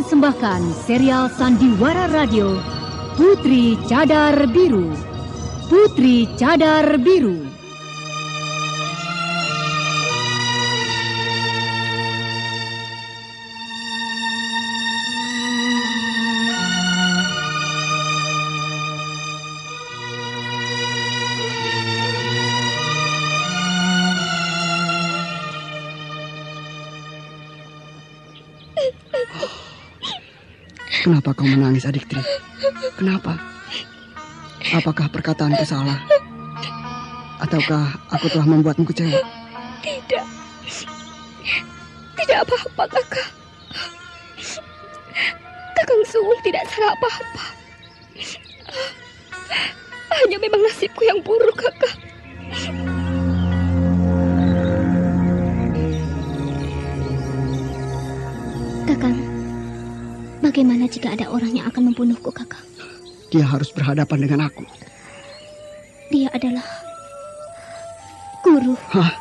mempersembahkan serial Sandiwara Radio Putri Cadar Biru. Putri Cadar Biru. Kenapa kau menangis, Adik Tri? Kenapa? Apakah perkataanku salah? Ataukah aku telah membuatmu kecewa? Tidak. Tidak apa-apa, Kakak. Kakang Suwung tidak salah apa-apa. Hanya memang nasibku yang buruk, Kakak. Kakang, bagaimana jika ada orang yang akan membunuhku, Kakang? Dia harus berhadapan dengan aku. Dia adalah guru. Hah?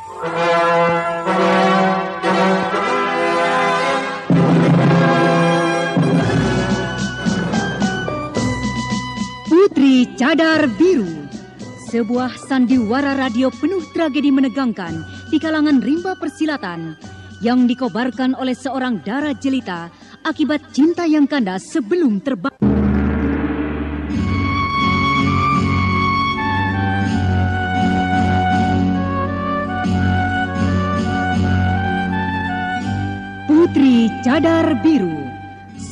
Putri Cadar Biru, sebuah sandiwara radio penuh tragedi menegangkan di kalangan rimba persilatan yang dikobarkan oleh seorang dara jelita akibat cinta yang kandas sebelum terbang. Putri Cadar Biru,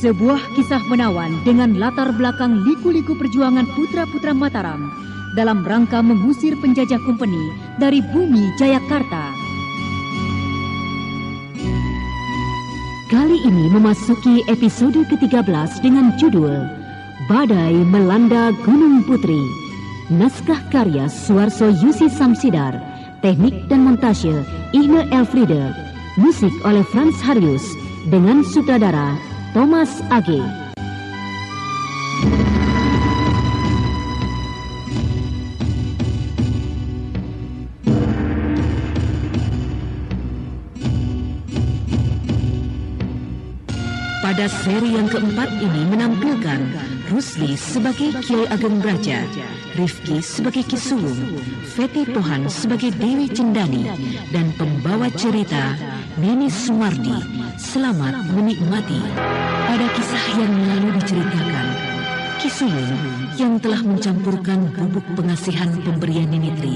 sebuah kisah menawan dengan latar belakang liku-liku perjuangan putra-putra Mataram dalam rangka mengusir penjajah Kompeni dari bumi Jayakarta. Kali ini memasuki episode ke-13 dengan judul Badai Melanda Gunung Putri. Naskah karya Suarso Yusi Samsidar, teknik dan montase Ihne Elfriede, musik oleh Frans Harius dengan sutradara Thomas Age. Pada seri yang keempat ini menampilkan Rusli sebagai Kiai Ageng Braja, Rifki sebagai Ki Suwung, Feti Pohan sebagai Dewi Cendani, dan pembawa cerita Neni Sumardi. Selamat menikmati. Pada kisah yang lalu diceritakan, Ki Suwung yang telah mencampurkan bubuk pengasihan pemberian Neni Tri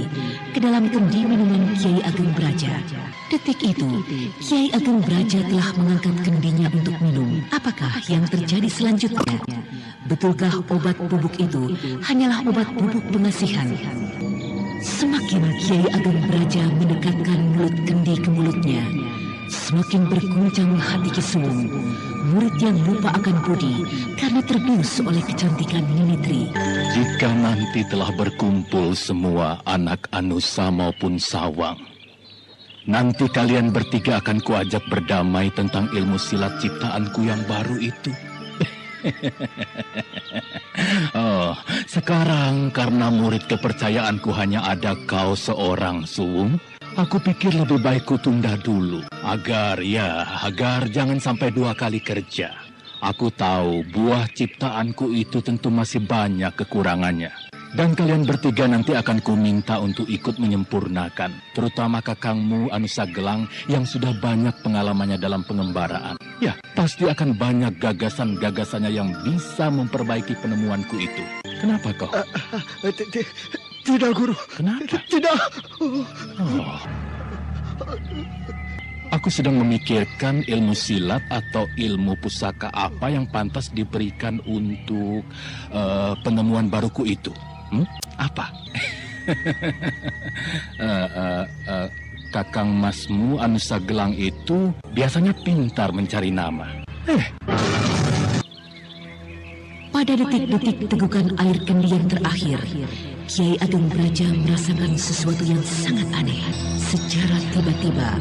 ke dalam kendi minuman Kiai Ageng Braja. Detik itu, Kiai Ageng Braja telah mengangkat kendinya untuk minum. Apakah yang terjadi selanjutnya? Betulkah obat bubuk itu hanyalah obat bubuk pengasihan? Semakin Kiai Ageng Braja mendekatkan mulut kendi ke mulutnya, semakin berguncang hati Ki Suwung, murid yang lupa akan budi karena terbius oleh kecantikan Nini Tri. Jika nanti telah berkumpul semua anak Anusa maupun Sawang, nanti kalian bertiga akan kuajak berdamai tentang ilmu silat ciptaanku yang baru itu. Oh, sekarang karena murid kepercayaanku hanya ada kau seorang, Suwung, aku pikir lebih baik ku tunda dulu. Agar jangan sampai 2 kali kerja. Aku tahu buah ciptaanku itu tentu masih banyak kekurangannya. Dan kalian bertiga nanti akan kuminta untuk ikut menyempurnakan, terutama kakangmu Anusa Gelang yang sudah banyak pengalamannya dalam pengembaraan. Ya, pasti akan banyak gagasan-gagasannya yang bisa memperbaiki penemuanku itu. Kenapa kau? Tidak, Guru. Kenapa? Tidak. Oh. Aku sedang memikirkan ilmu silat atau ilmu pusaka apa yang pantas diberikan untuk penemuan baruku itu. Apa? Kakang masmu Anusa Gelang itu biasanya pintar mencari nama. Pada detik-detik tegukan air kendi yang terakhir, Kiai Ageng Braja merasakan sesuatu yang sangat aneh. Secara tiba-tiba,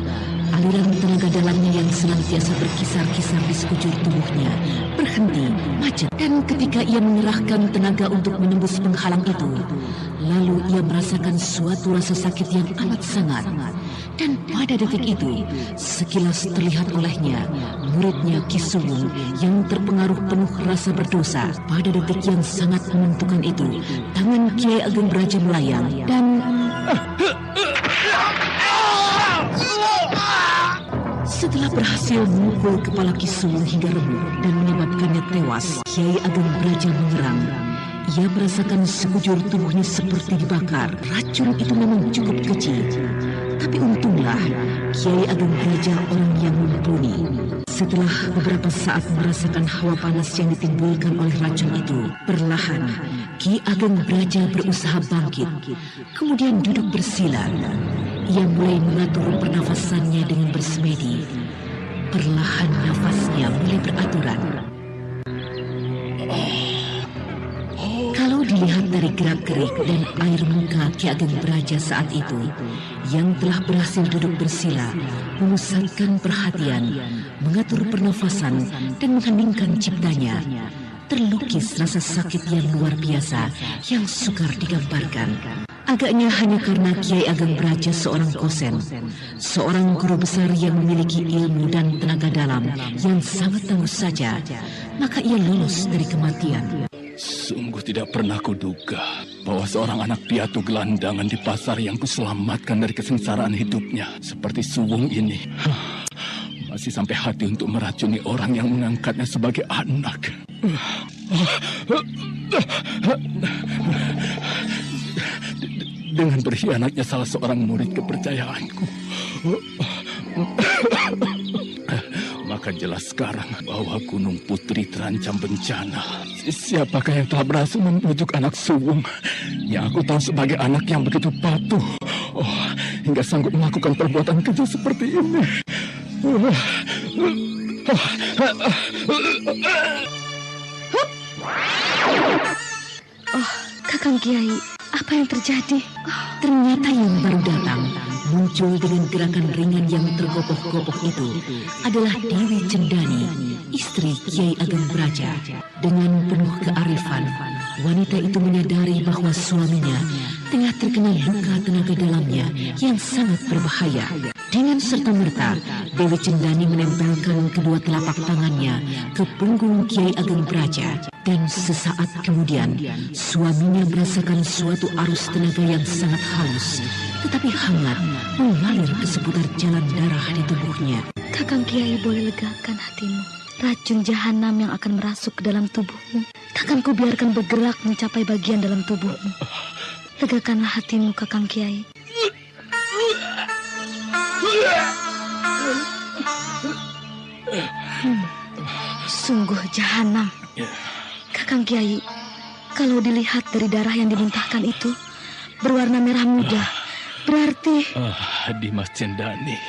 aliran tenaga dalamnya yang senantiasa berkisar-kisar di sekujur tubuhnya berhenti, macet. Dan ketika ia mengerahkan tenaga untuk menembus penghalang itu, lalu ia merasakan suatu rasa sakit yang amat sangat. Dan pada detik itu, sekilas terlihat olehnya muridnya Ki Suwung yang terpengaruh penuh rasa berdosa. Pada detik yang sangat menentukan itu, tangan Kiai Ageng Braja melayang dan setelah berhasil memukul kepala Ki Suwung hingga remuk dan menyebabkannya tewas, Kiai Ageng Braja menyerang. Ia merasakan sekujur tubuhnya seperti dibakar. Racun itu memang cukup kecil. Tapi untunglah, Kiai Ageng Braja orang yang mumpuni. Setelah beberapa saat merasakan hawa panas yang ditimbulkan oleh racun itu, perlahan Ki Ageng Braja berusaha bangkit, kemudian duduk bersila. Ia mulai mengatur pernafasannya dengan bersemedi. Perlahan nafasnya mulai beraturan. Kalau dilihat dari gerak-gerik dan air muka Ki Ageng Braja saat itu, yang telah berhasil duduk bersila, memusatkan perhatian, mengatur pernafasan, dan mengheningkan ciptanya, terlukis rasa sakit yang luar biasa yang sukar digambarkan. Agaknya hanya karena Kiai Ageng Braja seorang kosen, seorang guru besar yang memiliki ilmu dan tenaga dalam yang sangat tangguh saja, maka ia lolos dari kematian. Sungguh tidak pernah kuduga bahwa seorang anak piatu gelandangan di pasar yang kuselamatkan dari kesengsaraan hidupnya seperti Suwung ini masih sampai hati untuk meracuni orang yang mengangkatnya sebagai anak. Dengan berkhianatnya salah seorang murid kepercayaanku, maka jelas sekarang bahwa Gunung Putri terancam bencana. Siapakah yang telah berhasil membujuk anak Suwung yang aku tahu sebagai anak yang begitu patuh, hingga sanggup melakukan perbuatan keji seperti ini? Kakang Kiai, apa yang terjadi? Ternyata yang baru datang muncul dengan gerakan ringan yang tergopoh-gopoh itu adalah Dewi Cendani, istri Kiai Ageng Braja. Dengan penuh kearifan, wanita itu menyadari bahwa suaminya tengah terkena luka tenaga dalamnya yang sangat berbahaya. Dengan serta-merta, Dewi Cendani menempelkan kedua telapak tangannya ke punggung Kiai Ageng Braja. Dan sesaat kemudian, suaminya merasakan suatu arus tenaga yang sangat halus, tetapi hangat, mengalir ke seputar jalan darah di tubuhnya. Kakang Kiai boleh legakan hatimu. Racun jahanam yang akan merasuk ke dalam tubuhmu, takkan ku biarkan bergerak mencapai bagian dalam tubuhmu. Legakanlah hatimu, Kakang Kiai. Sungguh jahanam. Kakang Kiai, kalau dilihat dari darah yang dimuntahkan itu berwarna merah muda, berarti... Dimas Cendani,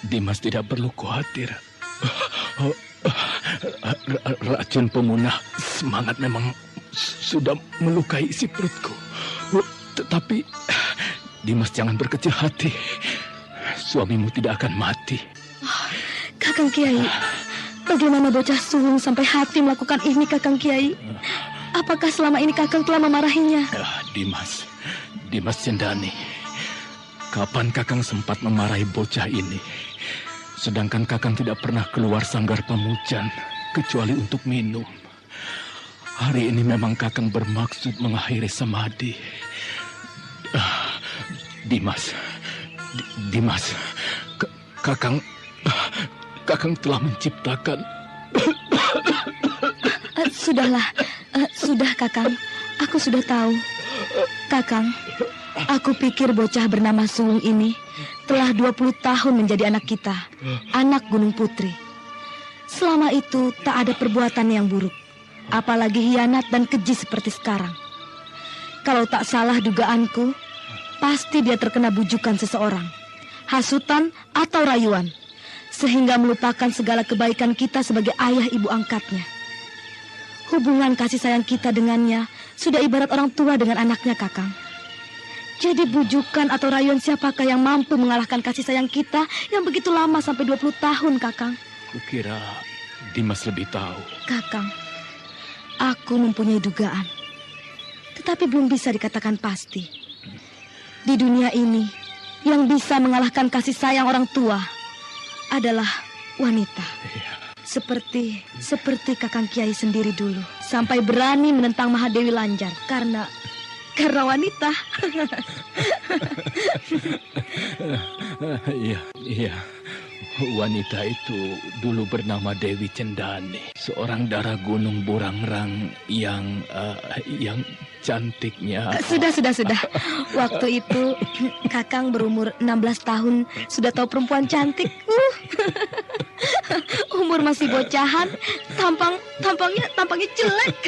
Dimas tidak perlu khawatir. Racun pemunah semangat memang sudah melukai isi perutku. Tetapi Dimas jangan berkecil hati. Suamimu tidak akan mati. Kakang Kiai, bagaimana bocah Suwung sampai hati melakukan ini, Kakang Kiai? Apakah selama ini Kakang telah memarahinya? Dimas Cendani, kapan Kakang sempat memarahi bocah ini? Sedangkan Kakang tidak pernah keluar sanggar Pamujan kecuali untuk minum. Hari ini memang Kakang bermaksud mengakhiri samadhi. Dimas, Kakang telah menciptakan... Sudah Kakang, aku sudah tahu. Kakang, aku pikir bocah bernama Suwung ini telah 20 tahun menjadi anak kita, anak Gunung Putri. Selama itu tak ada perbuatan yang buruk, apalagi hianat dan keji seperti sekarang. Kalau tak salah dugaanku, pasti dia terkena bujukan seseorang, hasutan atau rayuan, sehingga melupakan segala kebaikan kita sebagai ayah ibu angkatnya. Hubungan kasih sayang kita dengannya sudah ibarat orang tua dengan anaknya, Kakang. Jadi bujukan atau rayuan siapakah yang mampu mengalahkan kasih sayang kita yang begitu lama sampai 20 tahun, Kakang? Kukira Dimas lebih tahu. Kakang, aku mempunyai dugaan, tetapi belum bisa dikatakan pasti. Di dunia ini, yang bisa mengalahkan kasih sayang orang tua adalah wanita. Seperti Kakang Kiai sendiri dulu, sampai berani menentang Mahadewi Lanjar karena wanita. Iya. Wanita itu dulu bernama Dewi Cendani, seorang darah Gunung Burangrang yang cantiknya. Sudah. Waktu itu Kakang berumur 16 tahun, sudah tahu perempuan cantik. Umur masih bocahan, tampangnya jelek.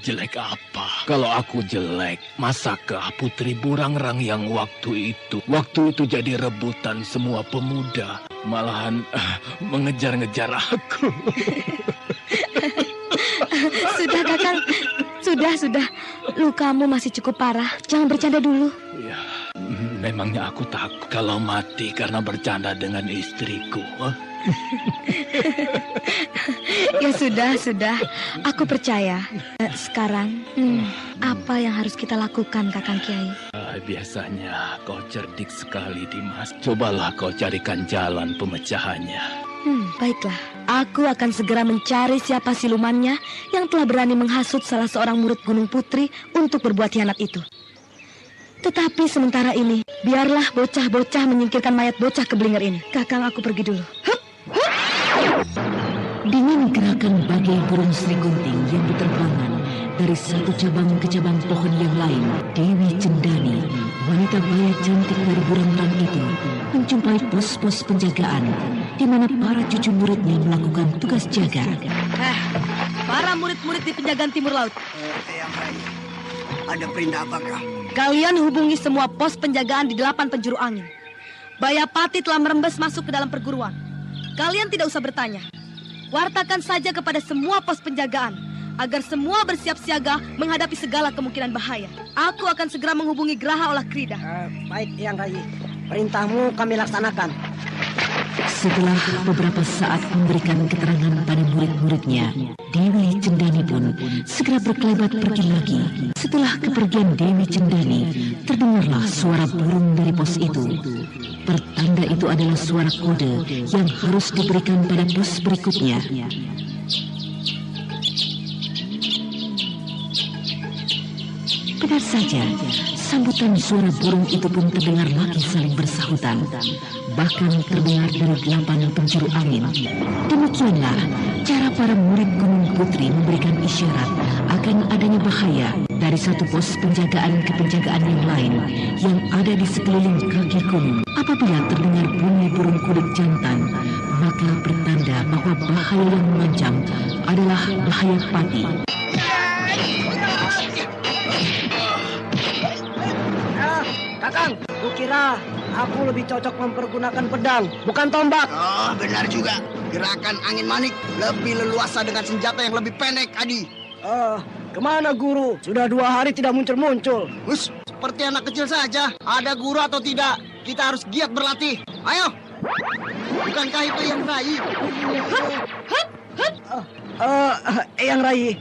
Jelek apa? Kalau aku jelek, masakah Putri Burangrang yang waktu itu jadi rebutan semua pemuda, malahan mengejar-ngejar aku. Sudah, Kakang. Sudah. Lukamu masih cukup parah. Jangan bercanda dulu. Ya, memangnya aku takut kalau mati karena bercanda dengan istriku. Ya sudah. Aku percaya. Sekarang, apa yang harus kita lakukan, Kakang Kiai? Biasanya kau cerdik sekali, Dimas. Cobalah kau carikan jalan pemecahannya. Baiklah. Aku akan segera mencari siapa silumannya yang telah berani menghasut salah seorang murid Gunung Putri untuk berbuat hianat itu. Tetapi sementara ini, biarlah bocah-bocah menyingkirkan mayat bocah keblinger ini. Kakang, aku pergi dulu. Dengan gerakan bagai burung serigunting yang berterbangan dari satu cabang ke cabang pohon yang lain, Dewi Cendani, wanita baya cantik dari Burangrang itu, menjumpai pos-pos penjagaan di mana para cucu muridnya melakukan tugas jaga. Para murid-murid di penjagaan timur laut. Ada perintah apakah? Kalian hubungi semua pos penjagaan di 8 penjuru angin. Bayapati telah merembes masuk ke dalam perguruan. Kalian tidak usah bertanya. Wartakan saja kepada semua pos penjagaan agar semua bersiap siaga menghadapi segala kemungkinan bahaya. Aku akan segera menghubungi Geraha Olah Krida. Baik, Yang Rai. Perintahmu kami laksanakan. Setelah beberapa saat memberikan keterangan pada murid-muridnya, Dewi Cendani pun segera berkelebat pergi lagi. Setelah kepergian Dewi Cendani, terdengarlah suara burung dari pos itu. Pertanda itu adalah suara kode yang harus diberikan pada pos berikutnya. Benar saja, sambutan suara burung itu pun terdengar lagi saling bersahutan. Bahkan terdengar dari 8 penjuru angin. Demikianlah cara para murid Gunung Putri memberikan isyarat akan adanya bahaya dari satu pos penjagaan ke penjagaan yang lain yang ada di sekeliling kaki gunung. Apabila terdengar bunyi burung kulit jantan, maka pertanda bahwa bahaya yang mengancam adalah bahaya pati. Kakang, kukira aku lebih cocok mempergunakan pedang, bukan tombak. Oh, benar juga. Gerakan angin manik lebih leluasa dengan senjata yang lebih pendek, Adi. Kemana guru? Sudah 2 hari tidak muncul-muncul. Hus, seperti anak kecil saja. Ada guru atau tidak, kita harus giat berlatih. Ayo. Bukankah itu Yang Rai? Yang Rai,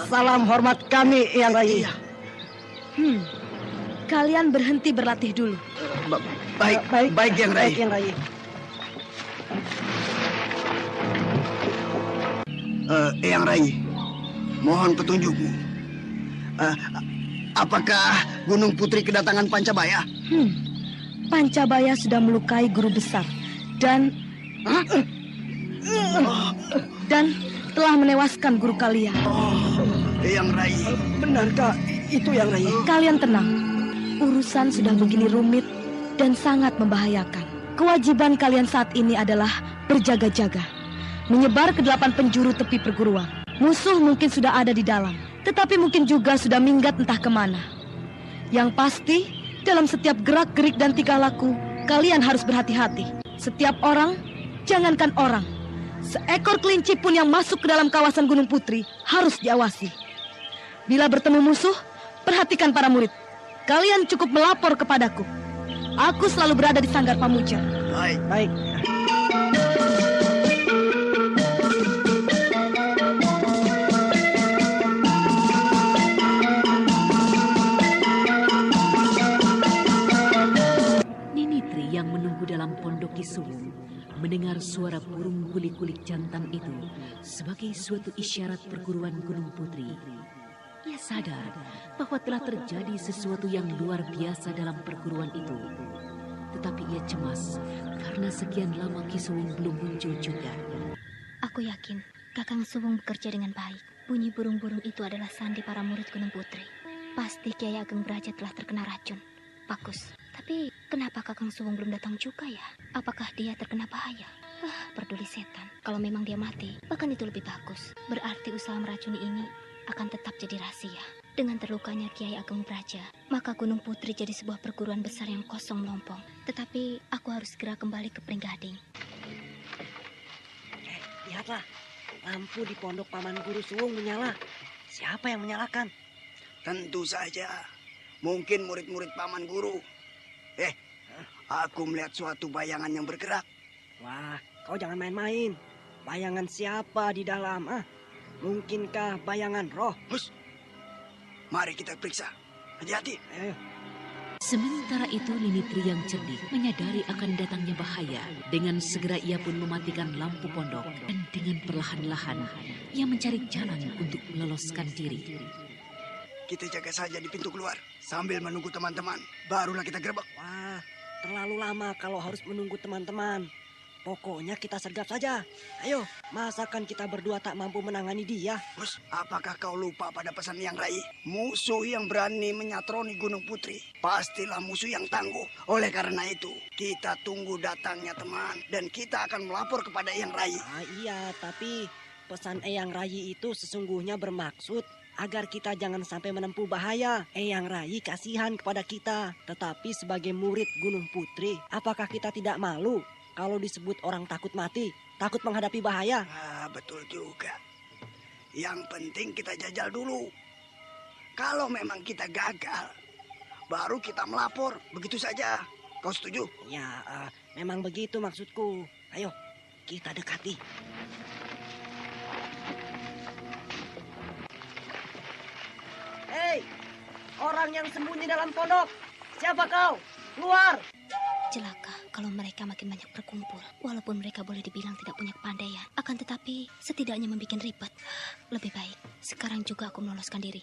salam hormat kami, Yang Rai. Iya. Kalian berhenti berlatih dulu. Baik, Yang Rai. Baik, Yang Rai. Yang Rai, mohon petunjukmu. Apakah Gunung Putri kedatangan Pancabaya? Pancabaya sudah melukai guru besar dan telah menewaskan guru kalian. Yang Rai. Benarkah itu, Yang Rai? Kalian tenang. Urusan sudah begini rumit dan sangat membahayakan. Kewajiban kalian saat ini adalah berjaga-jaga, menyebar ke 8 penjuru tepi perguruan. Musuh mungkin sudah ada di dalam, tetapi mungkin juga sudah minggat entah kemana. Yang pasti, dalam setiap gerak-gerik dan tingkah laku, kalian harus berhati-hati. Setiap orang, jangankan orang, seekor kelinci pun yang masuk ke dalam kawasan Gunung Putri harus diawasi. Bila bertemu musuh, perhatikan para murid. Kalian cukup melapor kepadaku. Aku selalu berada di sanggar Pamuja. Baik. Baik. Ninitri yang menunggu dalam pondok Kisuwung mendengar suara burung kulik-kulik jantan itu sebagai suatu isyarat perguruan Gunung Putri. Ia sadar bahwa telah terjadi sesuatu yang luar biasa dalam perguruan itu. Tetapi ia cemas karena sekian lama Kisuwung belum muncul juga. Aku yakin Kakang Suwung bekerja dengan baik. Bunyi burung-burung itu adalah sandi para murid Gunung Putri. Pasti Kiai Ageng Braja telah terkena racun. Bagus. Tapi kenapa Kakang Suwung belum datang juga ya? Apakah dia terkena bahaya? Peduli setan. Kalau memang dia mati, bahkan itu lebih bagus. Berarti usaha meracuni ini akan tetap jadi rahasia. Dengan terlukanya Kiai Ageng Braja, maka Gunung Putri jadi sebuah perguruan besar yang kosong melompong. Tetapi aku harus segera kembali ke Pringgading. Lihatlah, lampu di pondok Paman Guru Suwung menyala. Siapa yang menyalakan? Tentu saja. Mungkin murid-murid Paman Guru. Aku melihat suatu bayangan yang bergerak. Wah, kau jangan main-main. Bayangan siapa di dalam? Mungkinkah bayangan roh? Hus, mari kita periksa. Hati-hati. Ayo. Sementara itu Ninitri yang cerdik menyadari akan datangnya bahaya. Dengan segera ia pun mematikan lampu pondok. Dan dengan perlahan-lahan ia mencari jalan untuk meloloskan diri. Kita jaga saja di pintu keluar sambil menunggu teman-teman. Barulah kita gerbek. Wah, terlalu lama kalau harus menunggu teman-teman. Pokoknya kita sergap saja. Ayo, masakan kita berdua tak mampu menangani dia? Hus, apakah kau lupa pada pesan Yang Rai? Musuh yang berani menyatroni Gunung Putri pastilah musuh yang tangguh. Oleh karena itu, kita tunggu datangnya teman dan kita akan melapor kepada Yang Rai. Iya, tapi pesan Eyang Rayi itu sesungguhnya bermaksud agar kita jangan sampai menempuh bahaya. Eyang Rayi kasihan kepada kita. Tetapi sebagai murid Gunung Putri, apakah kita tidak malu kalau disebut orang takut mati, takut menghadapi bahaya? Betul juga. Yang penting kita jajal dulu. Kalau memang kita gagal, baru kita melapor. Begitu saja. Kau setuju? Ya, memang begitu maksudku. Ayo, kita dekati. Hei, orang yang sembunyi dalam pondok. Siapa kau? Keluar! Celaka kalau mereka makin banyak berkumpul. Walaupun mereka boleh dibilang tidak punya kepandaian, akan tetapi setidaknya membuat ribet. Lebih baik sekarang juga aku meloloskan diri.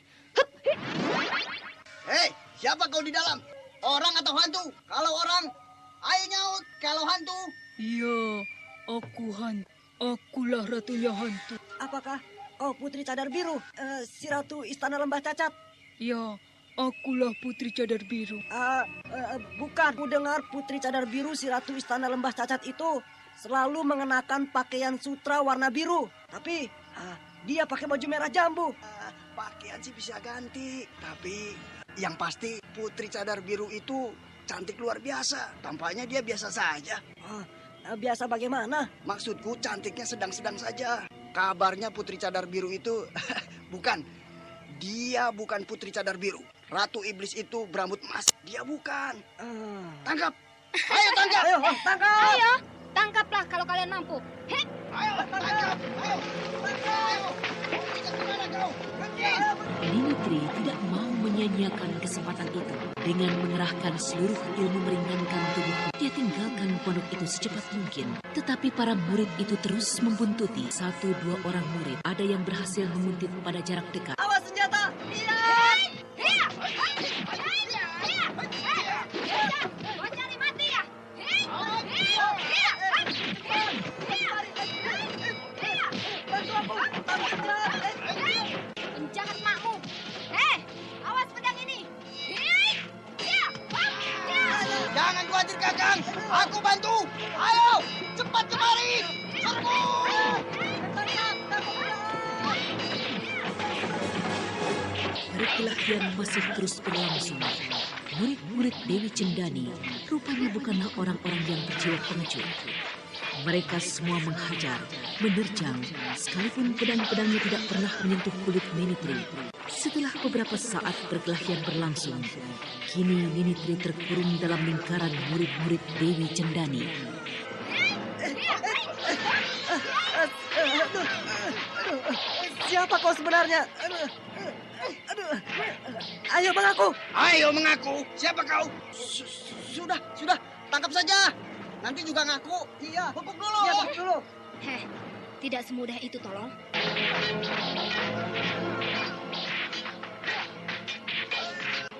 Hei, siapa kau di dalam? Orang atau hantu? Kalau orang, ayo nyaut. Kalau hantu, Iya, aku hantu. Akulah ratunya hantu. Apakah kau Putri Cadar Biru? Si Ratu Istana Lembah Cacat? Ya, akulah Putri Cadar Biru. Bukan, ku dengar Putri Cadar Biru si Ratu Istana Lembah Cacat itu selalu mengenakan pakaian sutra warna biru. Tapi dia pakai baju merah jambu. pakaian sih bisa ganti. Tapi yang pasti Putri Cadar Biru itu cantik luar biasa. Tampaknya dia biasa saja. Biasa bagaimana? Maksudku cantiknya sedang-sedang saja. Kabarnya Putri Cadar Biru itu bukan. Dia bukan Putri Cadar Biru. Ratu Iblis itu berambut emas. Dia bukan. Tangkap. Ayo tangkap. Ayo, tangkap. Ayo, tangkaplah kalau kalian mampu. Hei, Ayo tangkap. Ayo. Tangkap. Kemana kau? Ninitri tidak mau menyia-nyiakan kesempatan itu. Dengan mengerahkan seluruh ilmu meringankan tubuh, dia tinggalkan pondok itu secepat mungkin. Tetapi para murid itu terus membuntuti. 1-2 orang murid, ada yang berhasil menguntit pada jarak dekat. Awas senjata. Iya. mau cari mati ya? Penjahat makmu. Awas pedang ini. Jangan khawatir Kakang. Aku bantu. Ayo, cepat kemari. Serbu. Perkelahian masih terus berlangsung. Murid-murid Dewi Cendani rupanya bukanlah orang-orang yang berjiwa pengecut. Mereka semua menghajar, menerjang, sekalipun pedang-pedangnya tidak pernah menyentuh kulit Ninitri. Setelah beberapa saat perkelahian berlangsung, kini Ninitri terkurung dalam lingkaran murid-murid Dewi Cendani. Siapa kau sebenarnya? Aduh. Ayo mengaku. Ayo mengaku. Siapa kau? Sudah. Tangkap saja. Nanti juga ngaku. Iya. Pukul dulu. Iya, pukul dulu. Heh, tidak semudah itu tolong.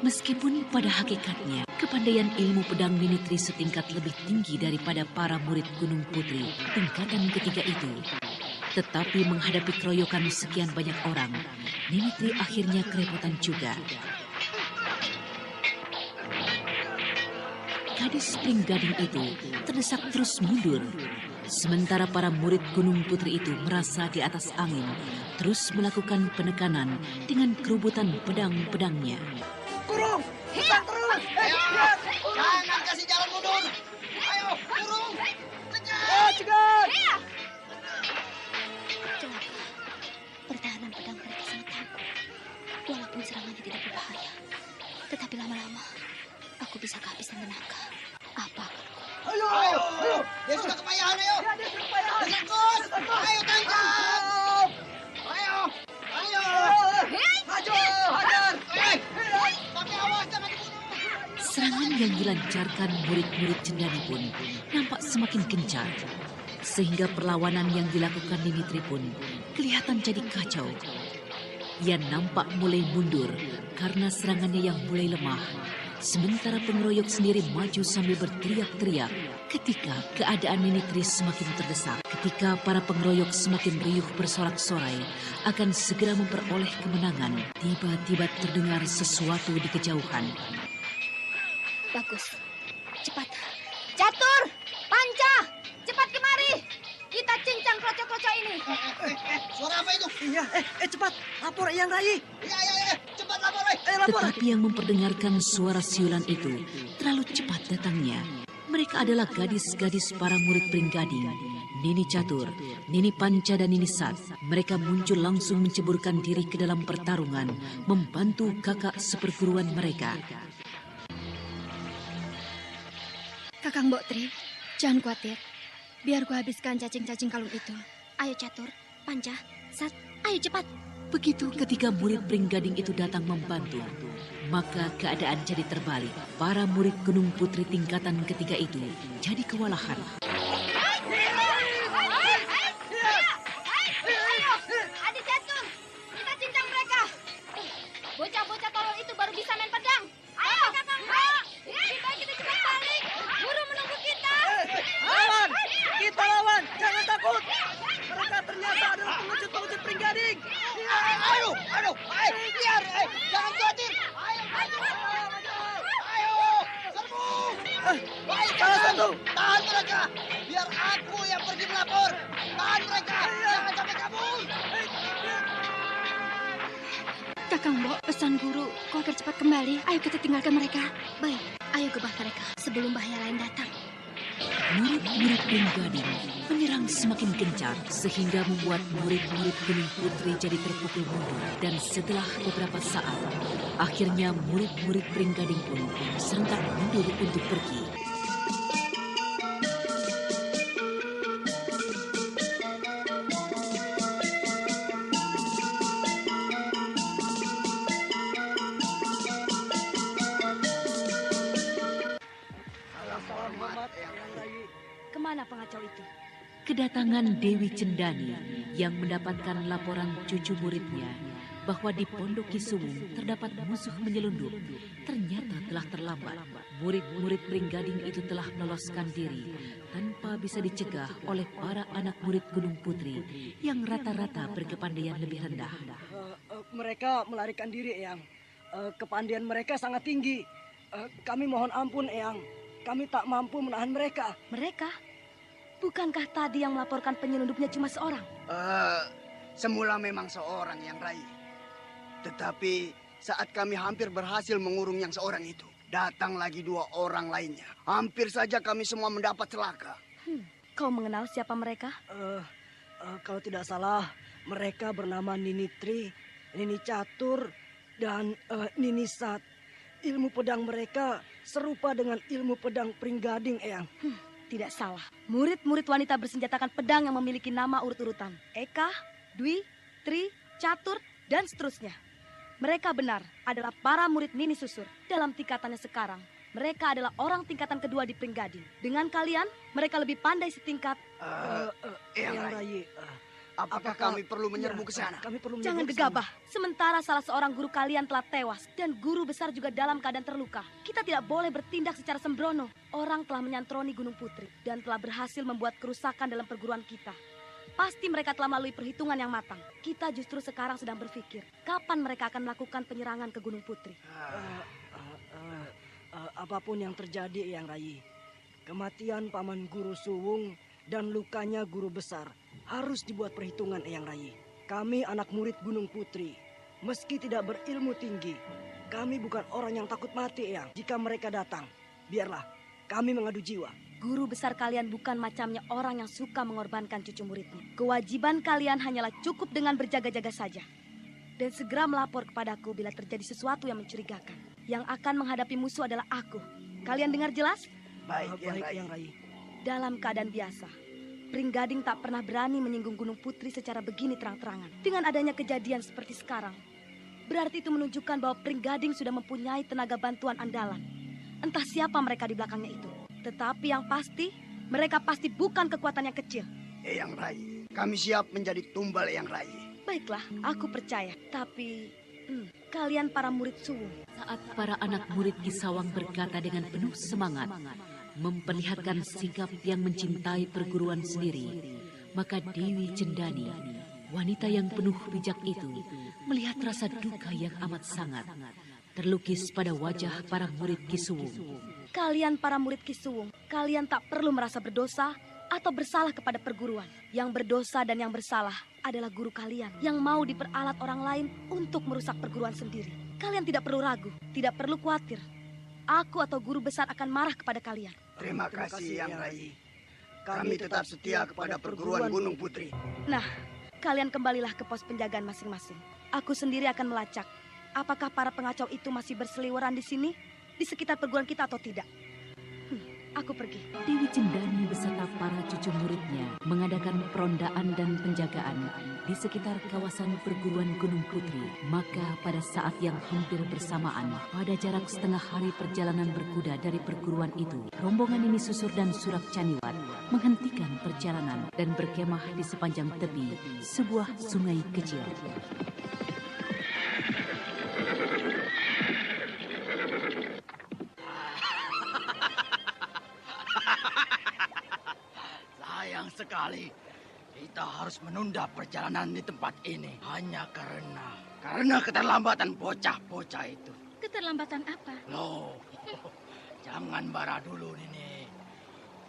Meskipun pada hakikatnya kepandaian ilmu pedang Ninitri setingkat lebih tinggi daripada para murid Gunung Putri tingkatan ketiga itu, tetapi menghadapi keroyokan sekian banyak orang, Ninitri akhirnya kerepotan juga. Gadis Pringgading itu terdesak terus mundur. Sementara para murid Gunung Putri itu merasa di atas angin, terus melakukan penekanan dengan kerubutan pedang-pedangnya. Kurung. Pesan terus. Jangan kasih jalan mundur. Ayo, kurung. Cegat. Celaka. Pertahanan pedang mereka sangat tangguh. Walaupun serangannya tidak berbahaya. Tetapi lama-lama, aku bisa kehabisan tenaga. Apa akanku? Ayo. Dia sudah kepayahan, ayo. Dia sudah kepayahan. Desangkut. Ayo, tangkap. Ayo. Maju, hajar. Tapi awas, jangan dibunuh. Serangan yang dilancarkan murid-murid Cendani pun nampak semakin gencar. Sehingga perlawanan yang dilakukan Ninitri pun kelihatan jadi kacau. Ia nampak mulai mundur karena serangannya yang mulai lemah. Sementara pengeroyok sendiri maju sambil berteriak-teriak ketika keadaan Ninitri semakin terdesak. Ketika para pengeroyok semakin riuh bersorak-sorai akan segera memperoleh kemenangan, tiba-tiba terdengar sesuatu di kejauhan. Bagus. Cepat. Catur! Panca! Cepat kemari! Kita cincang krocok-krocok ini. Suara apa itu? Iya, cepat. Lapor Eyang Rai. Iya. Cepat lapor, Lapor. Tetapi yang memperdengarkan suara siulan itu terlalu cepat datangnya. Mereka adalah gadis-gadis para murid Pringgading, Nini Catur, Nini Panca, dan Nini Sat. Mereka muncul langsung menceburkan diri ke dalam pertarungan, membantu kakak seperguruan mereka. Kakang Mbok Tri, jangan khawatir. Biar ku habiskan cacing-cacing kalung itu. Ayo Catur, Panca, Sat, ayo cepat. Begitu ketika murid Pringgading itu datang membantu, maka keadaan jadi terbalik. Para murid Gunung Putri tingkatan ketiga itu jadi kewalahan. Ayo, adik Catur, kita cincang mereka. Bocah-bocah tolol itu baru bisa main pedang. Ayo, Kakang Mbok. Lebih baik kita cepat balik. Guru menunggu kita. Lawan. Kita lawan. Jangan takut. Mereka ternyata adalah pengecut-pengecut Pringgading. Ayo, biar, jangan khawatir. Ayo, serbu. Salah satu. Tahan mereka, biar aku yang pergi melapor. Tahan mereka, jangan sampai kabur. Kakang Mbok, pesan guru, kau agar cepat kembali. Ayo kita tinggalkan mereka. Baik, ayo gebah mereka sebelum bahaya lain datang. Murid-murid Pringgading menyerang semakin gencar sehingga membuat murid-murid Gunung Putri jadi terpukul mundur. Dan setelah beberapa saat, akhirnya murid-murid Pringgading pun serentak mundur untuk pergi. Kemana pengacau itu? Kedatangan Dewi Cendani yang mendapatkan laporan cucu muridnya bahwa di Pondok Kisuwung terdapat musuh menyelundup ternyata telah terlambat. Murid-murid Pringgading itu telah meloloskan diri tanpa bisa dicegah oleh para anak murid Gunung Putri yang rata-rata berkepandaian lebih rendah. Mereka melarikan diri, Eyang. Kepandaian mereka sangat tinggi. Kami mohon ampun, Eyang. Kami tak mampu menahan mereka. Mereka? Bukankah tadi yang melaporkan penyelundupnya cuma seorang? Semula memang seorang yang Rai. Tetapi saat kami hampir berhasil mengurung yang seorang itu, datang lagi 2 orang lainnya. Hampir saja kami semua mendapat celaka. Kau mengenal siapa mereka? Kalau tidak salah, mereka bernama Nini Tri, Nini Catur, dan Nini Sat. Ilmu pedang mereka serupa dengan ilmu pedang Pringgading, Eyang. Tidak salah. Murid-murid wanita bersenjatakan pedang yang memiliki nama urut-urutan. Eka, Dwi, Tri, Catur, dan seterusnya. Mereka benar adalah para murid Nini Susur. Dalam tingkatannya sekarang, mereka adalah orang tingkatan kedua di Pringgading. Dengan kalian, mereka lebih pandai setingkat. Eyang Rayi, Apakah kami perlu menyerbu ke sana? Kami perlu Jangan menyerbu ke gegabah. Sementara salah seorang guru kalian telah tewas dan guru besar juga dalam keadaan terluka. Kita tidak boleh bertindak secara sembrono. Orang telah menyantroni Gunung Putri dan telah berhasil membuat kerusakan dalam perguruan kita. Pasti mereka telah melalui perhitungan yang matang. Kita justru sekarang sedang berpikir, kapan mereka akan melakukan penyerangan ke Gunung Putri. Apapun yang terjadi, Eyang Rayi, kematian Paman Guru Suwung dan lukanya guru besar harus dibuat perhitungan, Eyang Rayi. Kami anak murid Gunung Putri. Meski tidak berilmu tinggi, kami bukan orang yang takut mati, Eyang. Jika mereka datang, biarlah kami mengadu jiwa. Guru besar kalian bukan macamnya orang yang suka mengorbankan cucu muridnya. Kewajiban kalian hanyalah cukup dengan berjaga-jaga saja. Dan segera melapor kepadaku bila terjadi sesuatu yang mencurigakan. Yang akan menghadapi musuh adalah aku. Kalian dengar jelas? Baik, Eyang Rayi. Dalam keadaan biasa, Pringgading tak pernah berani menyinggung Gunung Putri secara begini terang-terangan. Dengan adanya kejadian seperti sekarang, berarti itu menunjukkan bahwa Pringgading sudah mempunyai tenaga bantuan andalan. Entah siapa mereka di belakangnya itu. Tetapi yang pasti, mereka pasti bukan kekuatan yang kecil. Eyang Rayi, kami siap menjadi tumbal Eyang Rayi. Baiklah, aku percaya. Tapi, kalian para murid Suwung. Saat para anak murid Ki Sawang berkata dengan penuh semangat, memperlihatkan sikap yang mencintai perguruan sendiri, maka Dewi Cendani, wanita yang penuh bijak itu, melihat rasa duka yang amat sangat terlukis pada wajah para murid Ki Suwung. Kalian para murid Ki Suwung, kalian tak perlu merasa berdosa atau bersalah kepada perguruan. Yang berdosa dan yang bersalah adalah guru kalian yang mau diperalat orang lain untuk merusak perguruan sendiri. Kalian tidak perlu ragu, tidak perlu khawatir. Aku atau guru besar akan marah kepada kalian. Terima kasih, Eyang Rayi. Kami tetap setia kepada perguruan Gunung Putri. Nah, kalian kembalilah ke pos penjagaan masing-masing. Aku sendiri akan melacak apakah para pengacau itu masih berseliweran di sini, di sekitar perguruan kita atau tidak. Aku pergi. Dewi Cendani beserta para cucu muridnya mengadakan perondaan dan penjagaan di sekitar kawasan perguruan Gunung Putri. Maka pada saat yang hampir bersamaan, pada jarak setengah hari perjalanan berkuda dari perguruan itu, rombongan Nini Susur dan Surak Caniwat menghentikan perjalanan dan berkemah di sepanjang tepi sebuah sungai kecil. Sayang sekali, kita harus menunda perjalanan di tempat ini hanya karena keterlambatan bocah-bocah itu. Keterlambatan apa? Loh, jangan marah dulu, Nini.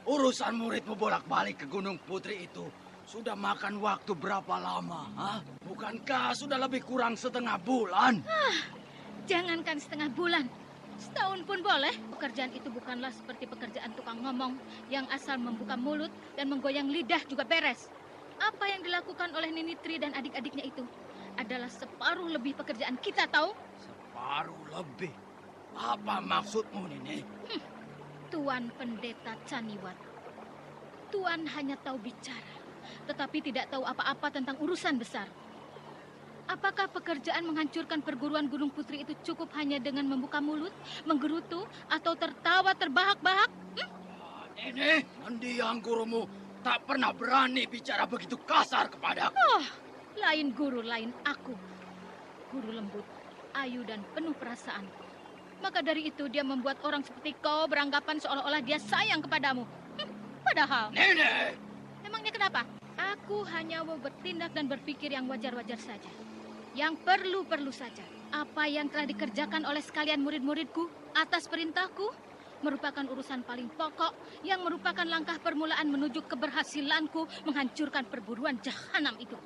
Urusan muridmu bolak-balik ke Gunung Putri itu sudah makan waktu berapa lama? Hah? Bukankah sudah lebih kurang setengah bulan? Jangankan setengah bulan, setahun pun boleh. Pekerjaan itu bukanlah seperti pekerjaan tukang ngomong yang asal membuka mulut dan menggoyang lidah juga beres. Apa yang dilakukan oleh Nini Tri dan adik-adiknya itu adalah separuh lebih pekerjaan kita, tahu? Separuh lebih? Apa maksudmu, Nini? Tuan Pendeta Caniwat, Tuan hanya tahu bicara, tetapi tidak tahu apa-apa tentang urusan besar. Apakah pekerjaan menghancurkan perguruan Gunung Putri itu cukup hanya dengan membuka mulut, menggerutu, atau tertawa terbahak-bahak? Nini, mendiang gurumu tak pernah berani bicara begitu kasar kepadaku. Oh, lain guru, lain aku. Guru lembut, ayu dan penuh perasaan. Maka dari itu dia membuat orang seperti kau beranggapan seolah-olah dia sayang kepadamu. Padahal... Nini! Emangnya kenapa? Aku hanya mau bertindak dan berpikir yang wajar-wajar saja. Yang perlu-perlu saja. Apa yang telah dikerjakan oleh sekalian murid-muridku atas perintahku merupakan urusan paling pokok yang merupakan langkah permulaan menuju keberhasilanku menghancurkan perguruan jahanam itu.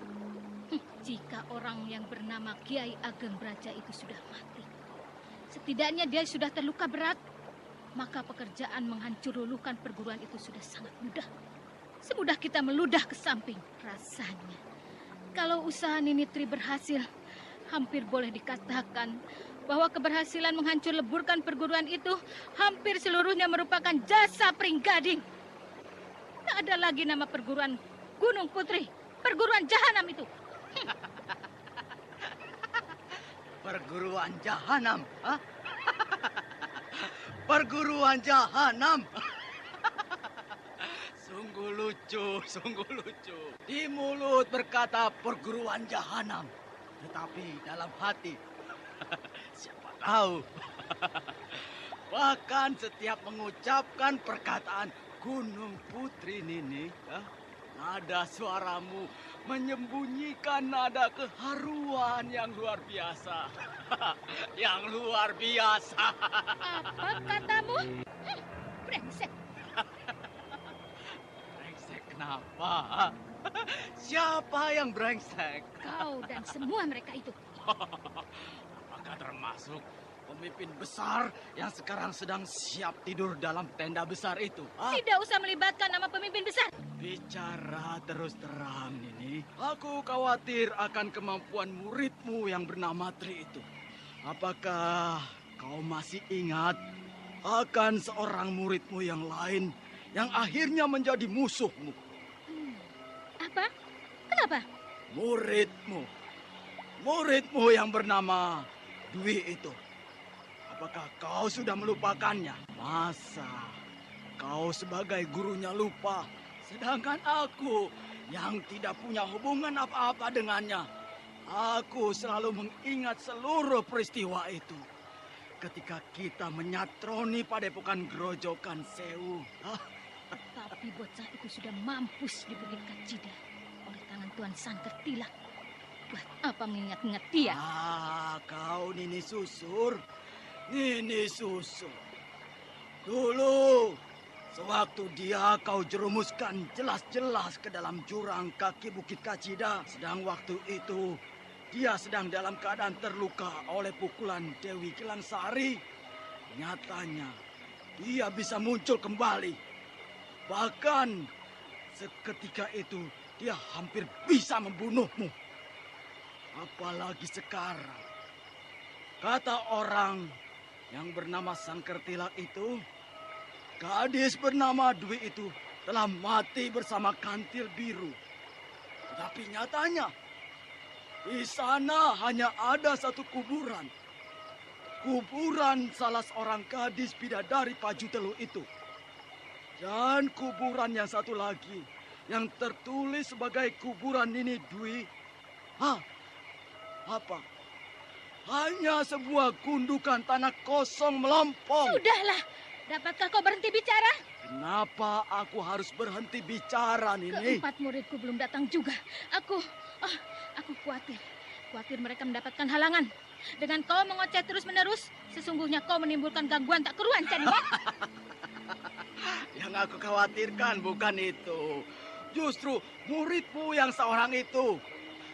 Jika orang yang bernama Kiai Ageng Braja itu sudah mati, setidaknya dia sudah terluka berat, maka pekerjaan menghancur luluhkan perguruan itu sudah sangat mudah. semudah kita meludah ke samping. Rasanya, kalau usaha Nini Tri berhasil, hampir boleh dikatakan bahwa keberhasilan menghancur leburkan perguruan itu hampir seluruhnya merupakan jasa Pringgading. Tak ada lagi nama perguruan Gunung Putri, perguruan jahanam itu. Perguruan jahanam, ha? Perguruan jahanam. Sungguh lucu, sungguh lucu. Di mulut berkata perguruan jahanam, tetapi dalam hati siapa tahu. Bahkan setiap mengucapkan perkataan Gunung Putri Nini, nada suaramu menyembunyikan nada keharuan yang luar biasa. Yang luar biasa. Apa katamu? Brengsek. Brengsek kenapa? Siapa yang brengsek? Kau dan semua mereka itu. Apakah termasuk pemimpin besar yang sekarang sedang siap tidur dalam tenda besar itu? Tidak usah melibatkan nama pemimpin besar. Bicara terus terang, Nini. Aku khawatir akan kemampuan muridmu yang bernama Tri itu. Apakah kau masih ingat akan seorang muridmu yang lain yang akhirnya menjadi musuhmu? Apa? Kenapa? Muridmu yang bernama Dwi itu. Apakah kau sudah melupakannya? Masa kau sebagai gurunya lupa, sedangkan aku yang tidak punya hubungan apa-apa dengannya. Aku selalu mengingat seluruh peristiwa itu. Ketika kita menyatroni padepokan Grojogan Sewu. Tapi bocah itu sudah mampus di Bukit Kacida oleh tangan Tuan Sangker Tilak. Buat apa mengingat-ingat dia? Kau Nini Susur. Nini Susur. Dulu, sewaktu dia kau jerumuskan jelas-jelas ke dalam jurang kaki Bukit Kacida. Sedang waktu itu, dia sedang dalam keadaan terluka oleh pukulan Dewi Kilangsari. Nyatanya, dia bisa muncul kembali. Bahkan, seketika itu, dia hampir bisa membunuhmu. Apalagi sekarang. Kata orang yang bernama Sangker Tilak itu, gadis bernama Dwi itu telah mati bersama Kantil Biru. Tetapi nyatanya, di sana hanya ada satu kuburan. Kuburan salah seorang gadis bidadari Pajutelu itu. Dan kuburan yang satu lagi, yang tertulis sebagai kuburan Nini Dwi. Apa? Hanya sebuah gundukan tanah kosong melompong. Sudahlah, dapatkah kau berhenti bicara? Kenapa aku harus berhenti bicara, Nini? Keempat muridku belum datang juga. Aku khawatir. Khawatir mereka mendapatkan halangan. Dengan kau mengoceh terus-menerus, sesungguhnya kau menimbulkan gangguan tak keruan, Caniwat. Yang aku khawatirkan bukan itu. Justru muridmu yang seorang itu.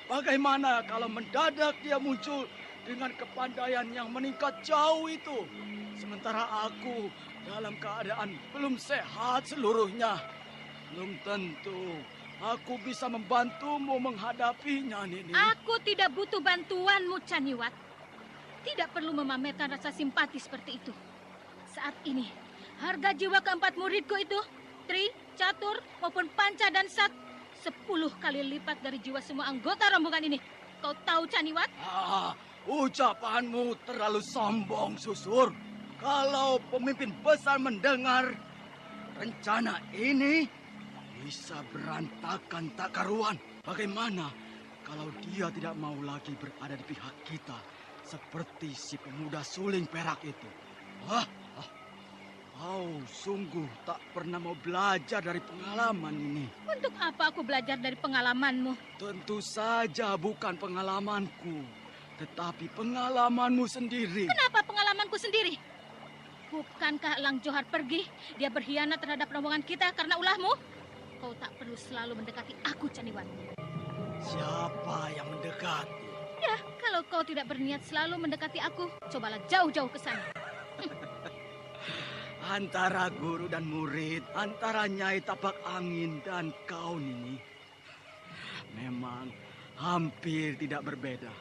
Bagaimana kalau mendadak dia muncul dengan kepandaian yang meningkat jauh itu? Sementara aku dalam keadaan belum sehat seluruhnya. Belum tentu aku bisa membantumu menghadapinya, Nini. Aku tidak butuh bantuanmu, Caniwat. Tidak perlu memamerkan rasa simpati seperti itu. Saat ini, harga jiwa keempat muridku itu, Tri, Catur, maupun Panca dan Sak, 10 kali lipat dari jiwa semua anggota rombongan ini. Kau tahu, Caniwat? Ucapanmu terlalu sombong, Susur. Kalau pemimpin besar mendengar, rencana ini bisa berantakan tak karuan. Bagaimana kalau dia tidak mau lagi berada di pihak kita, seperti si pemuda suling perak itu? Kau sungguh tak pernah mau belajar dari pengalaman ini. Untuk apa aku belajar dari pengalamanmu? Tentu saja bukan pengalamanku, tetapi pengalamanmu sendiri. Kenapa pengalamanku sendiri? Bukankah Lang Johar pergi? Dia berkhianat terhadap rombongan kita karena ulahmu? Kau tak perlu selalu mendekati aku, Caniwat. Siapa yang mendekati? Ya, kalau kau tidak berniat selalu mendekati aku, cobalah jauh-jauh ke sana. Antara guru dan murid, antara Nyai Tapak Angin dan kau, Nini, memang hampir tidak berbeda.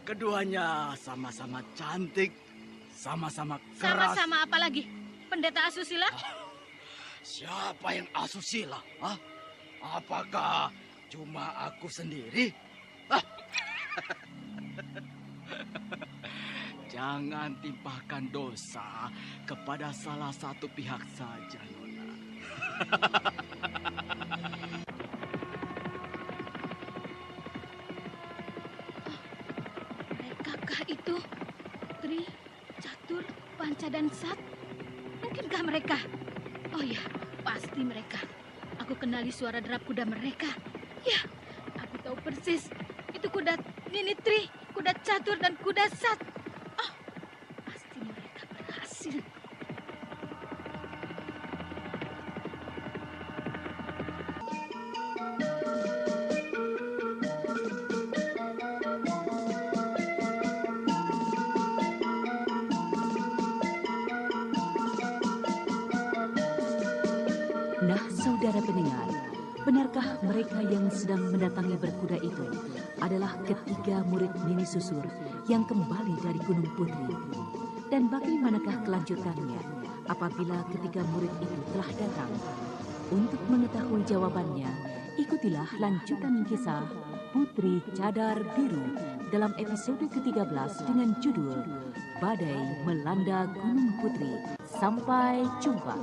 Keduanya sama-sama cantik, sama-sama keras. Sama-sama apa lagi? Pendeta asusila? Siapa yang asusila? Hah? Apakah cuma aku sendiri? Jangan timpahkan dosa kepada salah satu pihak saja, Nona. Mereka itu Tri, Catur, Panca, dan Sat? Mungkinkah mereka? Oh ya, pasti mereka. Aku kenali suara derap kuda mereka. Ya, aku tahu persis. Itu kuda Nini Tri, kuda Catur, dan kuda Sat. Oh, pasti mereka berhasil. Nah, saudara pendengar, benarkah mereka yang sedang mendatangi berkuda itu adalah ketiga murid Nini Susur yang kembali dari Gunung Putri? Dan bagaimanakah kelanjutannya apabila ketiga murid itu telah datang? Untuk mengetahui jawabannya, ikutilah lanjutan kisah Putri Cadar Biru dalam episode ke-13 dengan judul Badai Melanda Gunung Putri. Sampai jumpa.